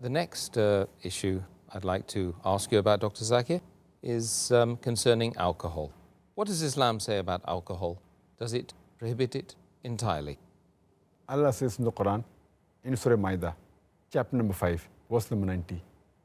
The next issue I'd like to ask you about, Dr. Zakir, is concerning alcohol. What does Islam say about alcohol? Does it prohibit it entirely? Allah says in the Quran, in Surah Maida, chapter number 5, verse number 90,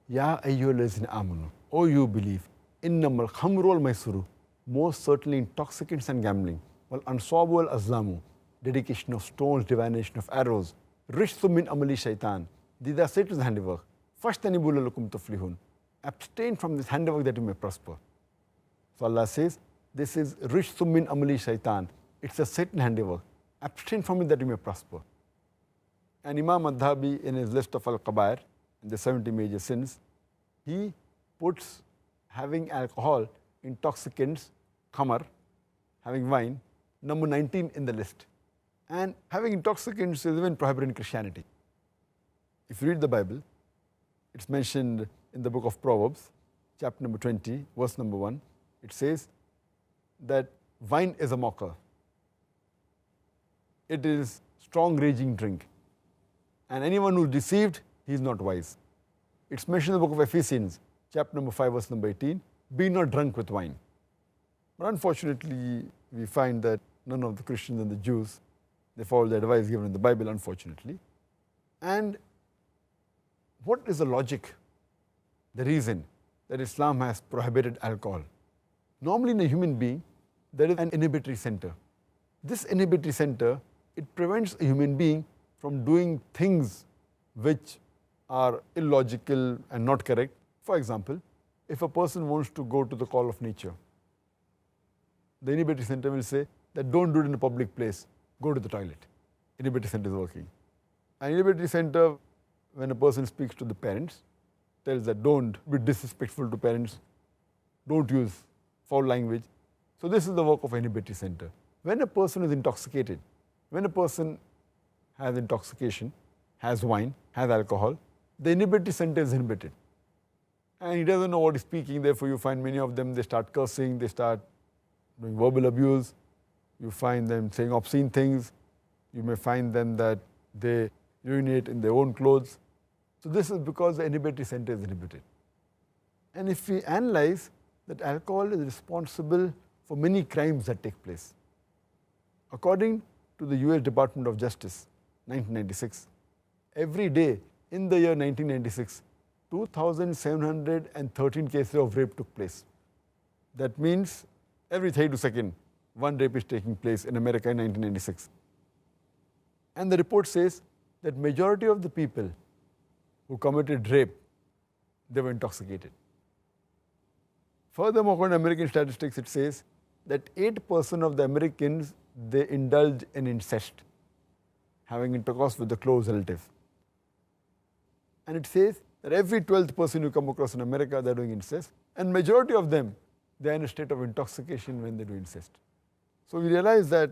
Ya ayyuhallazina amanu, O you believe, innamal khamru wal maisuru, most certainly intoxicants and gambling, wal ansabu wal azlamu, dedication of stones, divination of arrows, rishthum min amali shaitan, these are Satan's handiwork. Fashtanibu lalakum tuflihun. Abstain from this handiwork that you may prosper. So Allah says, this is rishthum min amali shaitan. It's a Satan handiwork. Abstain from it that you may prosper. And Imam Adhabi, in his list of al-Qabair, in the 70 major sins, he puts having alcohol, intoxicants, khamar, having wine, number 19 in the list. And having intoxicants is even prohibited in Christianity. If you read the Bible, it's mentioned in the book of Proverbs, chapter number 20, verse number 1. It says that wine is a mocker. It is strong raging drink. And anyone who is deceived, he is not wise. It's mentioned in the book of Ephesians, chapter number 5, verse number 18, be not drunk with wine. But unfortunately, we find that none of the Christians and the Jews, they follow the advice given in the Bible, unfortunately. And what is the logic, the reason that Islam has prohibited alcohol? Normally in a human being, there is an inhibitory center. This inhibitory center, it prevents a human being from doing things which are illogical and not correct. For example, if a person wants to go to the call of nature, the inhibitory center will say that don't do it in a public place, go to the toilet. Inhibitory center is working. An inhibitory center, when a person speaks to the parents, tells that don't be disrespectful to parents, don't use foul language. So this is the work of an inhibitory center. When a person is intoxicated, when a person has intoxication, has wine, has alcohol, the inhibitory center is inhibited. And he doesn't know what he's speaking, therefore you find many of them, they start cursing, they start doing verbal abuse, you find them saying obscene things, you may find them that they urinate in their own clothes. So this is because the inhibitory center is inhibited. And if we analyze that alcohol is responsible for many crimes that take place. According to the US Department of Justice, 1996, every day in the year 1996, 2,713 cases of rape took place. That means every 32 seconds, one rape is taking place in America in 1996. And the report says that majority of the people who committed rape, they were intoxicated. Furthermore, according to American statistics, it says that 8% of the Americans, they indulge in incest, having intercourse with the close relative. And it says that every 12th person you come across in America, they're doing incest. And majority of them, they're in a state of intoxication when they do incest. So we realize that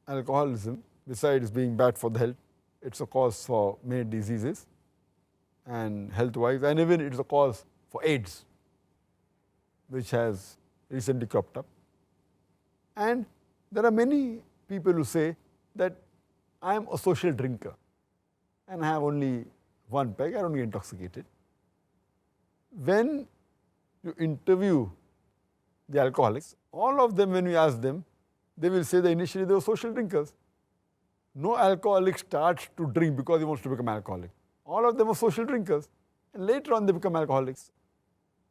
alcoholism, besides being bad for the health, it's a cause for many diseases and health-wise, and even it's a cause for AIDS, which has recently cropped up. And there are many people who say that I am a social drinker and I have only one peg, I don't get intoxicated. When you interview the alcoholics, all of them, when we ask them, they will say that initially they were social drinkers. No alcoholic starts to drink because he wants to become alcoholic. All of them are social drinkers, and later on they become alcoholics.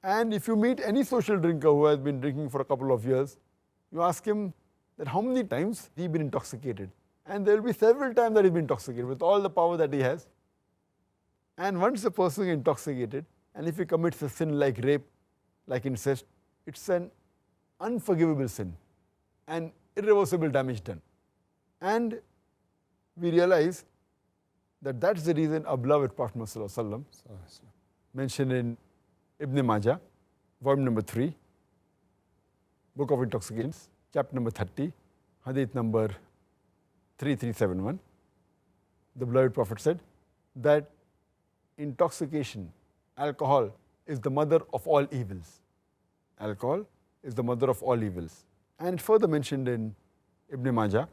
And if you meet any social drinker who has been drinking for a couple of years, you ask him that how many times he's been intoxicated. And there will be several times that he's been intoxicated with all the power that he has. And once a person is intoxicated, and if he commits a sin like rape, like incest, it's an unforgivable sin and irreversible damage done. And we realize that that's the reason our beloved Prophet ﷺ mentioned in Ibn Majah, volume number 3, Book of Intoxicants, chapter number 30, hadith number 3371. The beloved Prophet said that intoxication, alcohol, is the mother of all evils. Alcohol is the mother of all evils. And it further mentioned in Ibn Majah,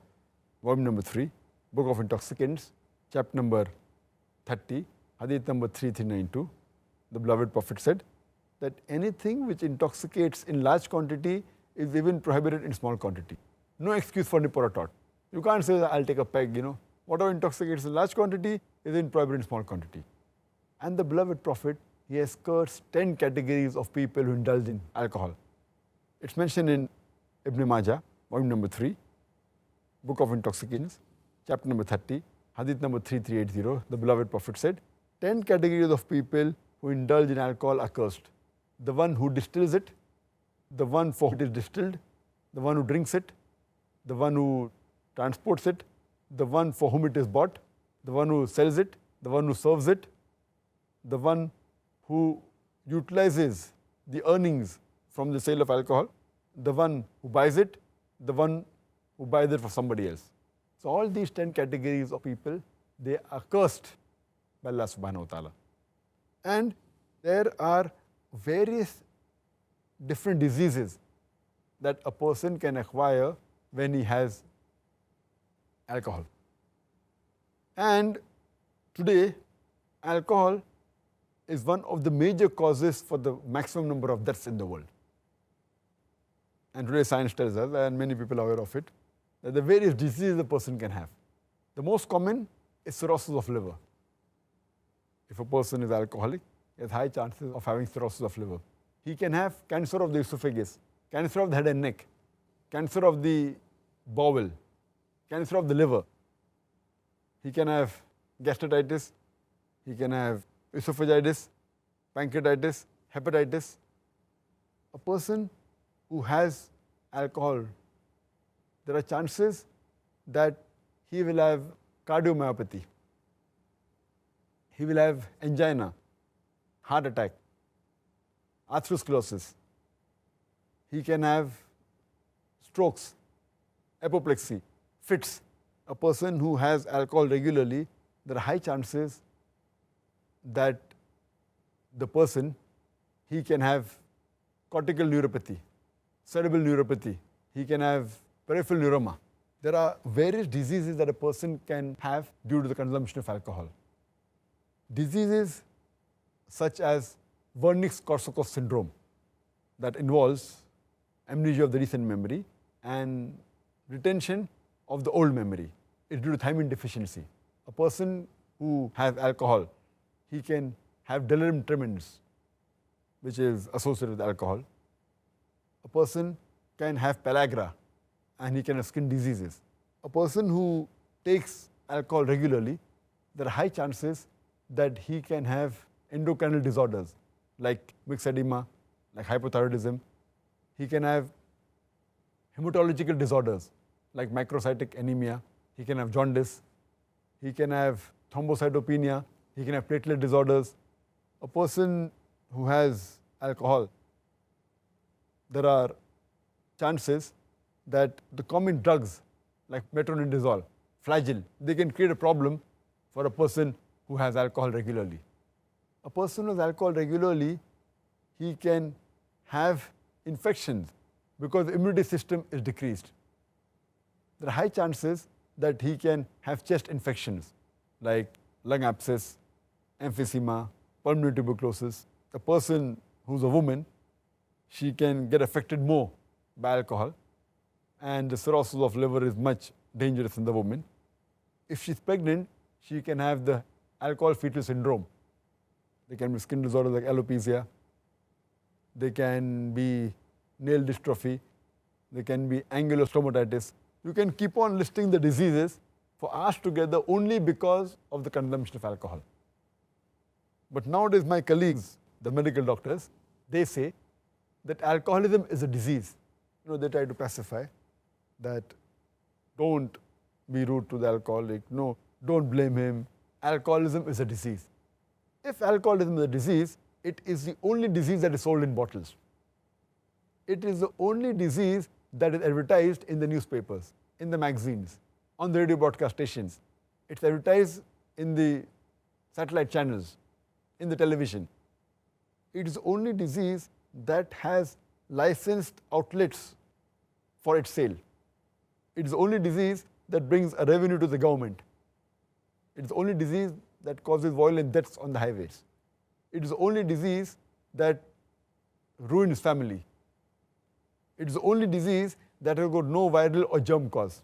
volume number 3, Book of Intoxicants, chapter number 30, Hadith number 3392, the beloved Prophet said that anything which intoxicates in large quantity is even prohibited in small quantity. No excuse for nip or a tot. You can't say that I'll take a peg, Whatever intoxicates in large quantity is even prohibited in small quantity. And the beloved Prophet, he has cursed 10 categories of people who indulge in alcohol. It's mentioned in Ibn Majah, volume number 3, Book of Intoxications, chapter number 30, Hadith number 3380. The beloved Prophet said, 10 categories of people who indulge in alcohol are cursed. The one who distills it, the one for whom it is distilled, the one who drinks it, the one who transports it, the one for whom it is bought, the one who sells it, the one who serves it, the one who utilizes the earnings from the sale of alcohol, the one who buys it, the one who buys it for somebody else. So all these 10 categories of people, they are cursed by Allah subhanahu wa ta'ala. And there are various different diseases that a person can acquire when he has alcohol. And today, alcohol is one of the major causes for the maximum number of deaths in the world. And today science tells us, and many people are aware of it, that the various diseases a person can have. The most common is cirrhosis of liver. If a person is alcoholic, he has high chances of having cirrhosis of liver. He can have cancer of the esophagus, cancer of the head and neck, cancer of the bowel, cancer of the liver. He can have gastritis, he can have esophagitis, pancreatitis, hepatitis. A person who has alcohol, there are chances that he will have cardiomyopathy, he will have angina, heart attack, atherosclerosis. He can have strokes, apoplexy, fits. A person who has alcohol regularly, there are high chances that the person, he can have cortical neuropathy, cerebral neuropathy, he can have peripheral neuroma. There are various diseases that a person can have due to the consumption of alcohol. Diseases such as Wernicke-Korsakoff syndrome that involves amnesia of the recent memory and retention of the old memory. It's due to thiamine deficiency. A person who has alcohol, he can have delirium tremens, which is associated with alcohol. A person can have pellagra and he can have skin diseases. A person who takes alcohol regularly, there are high chances that he can have endocrinal disorders like mixed edema, like hypothyroidism. He can have hematological disorders like microcytic anemia. He can have jaundice. He can have thrombocytopenia. He can have platelet disorders. A person who has alcohol, there are chances that the common drugs like metronidazole, flagyl, they can create a problem for a person who has alcohol regularly. A person who has alcohol regularly, he can have infections because the immunity system is decreased. There are high chances that he can have chest infections like lung abscess, emphysema, pulmonary tuberculosis. A person who's a woman, she can get affected more by alcohol, and the cirrhosis of liver is much dangerous in the woman. If she's pregnant, she can have the alcohol fetal syndrome. There can be skin disorders like alopecia. There can be nail dystrophy. There can be angular stomatitis. You can keep on listing the diseases for hours together only because of the consumption of alcohol. But nowadays my colleagues, the medical doctors, they say that alcoholism is a disease. They try to pacify that don't be rude to the alcoholic, no, don't blame him. Alcoholism is a disease. If alcoholism is a disease, it is the only disease that is sold in bottles. It is the only disease that is advertised in the newspapers, in the magazines, on the radio broadcast stations. It's advertised in the satellite channels, in the television. It is the only disease that has licensed outlets for its sale. It is the only disease that brings a revenue to the government. It is the only disease that causes violent deaths on the highways. It is the only disease that ruins family. It is the only disease that has got no viral or germ cause.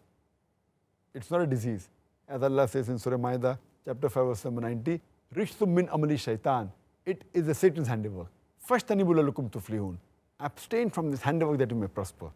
It's not a disease. As Allah says in Surah Ma'idah, chapter 5, verse number 90, Rishtum min amali shaitan. It is a Satan's handiwork. Fashtanibu lakum tuflihun. Abstain from this handiwork that you may prosper.